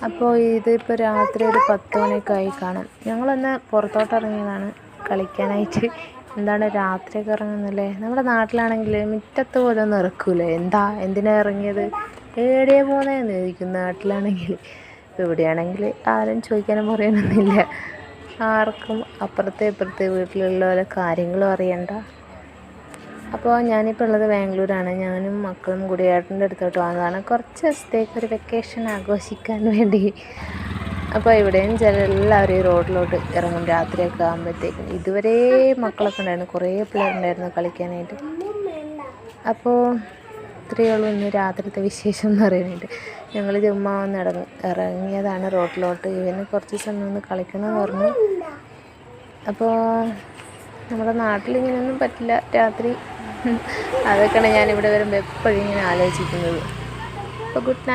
അപ്പോൾ ഇതിപ്പോൾ രാത്രി ഒരു 10 മണിയൊക്കെ ആയി കാണും. ഞങ്ങളൊന്ന് പുറത്തോട്ട് ഇറങ്ങിയതാണ് കളിക്കാനായിട്ട്. എന്താണ് രാത്രിയൊക്കെ ഇറങ്ങുന്നല്ലേ? നമ്മുടെ നാട്ടിലാണെങ്കിൽ മുറ്റത്ത് പോലും ഒന്നും ഇറക്കൂലേ? എന്തിനാ ഇറങ്ങിയത്, എവിടെയാണ് പോകുന്നതെന്ന് ചോദിക്കും നാട്ടിലാണെങ്കിൽ. ഇപ്പോൾ ഇവിടെയാണെങ്കിൽ ആരും ചോദിക്കാനും പറയാനൊന്നുമില്ല. ആർക്കും അപ്പുറത്തെ ഇപ്പുറത്തെ വീട്ടിലുള്ള പോലെ കാര്യങ്ങളും അറിയണ്ട. അപ്പോൾ ഞാനിപ്പോൾ ഉള്ളത് ബാംഗ്ലൂരാണ്. ഞാനും മക്കളും കൂടി ഏട്ടൻ്റെ അടുത്തോട്ട് വന്നതാണ് കുറച്ച് ദിവസത്തേക്ക് ഒരു വെക്കേഷൻ ആഘോഷിക്കാൻ വേണ്ടി. അപ്പോൾ ഇവിടെയും എല്ലാവരും ഈ റോഡിലോട്ട് ഇറങ്ങും രാത്രിയൊക്കെ ആകുമ്പോഴത്തേക്കും. ഇതുവരെ മക്കളൊക്കെ ഉണ്ടായിരുന്നു, കുറേ പിള്ളേരുണ്ടായിരുന്നു കളിക്കാനായിട്ട്. അപ്പോൾ ഇത്രയേ ഉള്ളൂ ഇന്ന് രാത്രിത്തെ വിശേഷം എന്ന് പറയാനായിട്ട്. ഞങ്ങൾ ചുമ്മാ ഒന്ന് ഇറങ്ങിയതാണ് റോഡിലോട്ട്. ഇവന് കുറച്ച് സമയം ഒന്ന് കളിക്കണമെന്ന് പറഞ്ഞു. അപ്പോൾ നമ്മുടെ നാട്ടിൽ ഇങ്ങനെയൊന്നും പറ്റില്ല രാത്രി. അതൊക്കെയാണ് ഞാനിവിടെ വരുമ്പോൾ എപ്പോഴും ഇങ്ങനെ ആലോചിക്കുന്നത്. അപ്പോൾ ഗുഡ് നൈറ്റ്.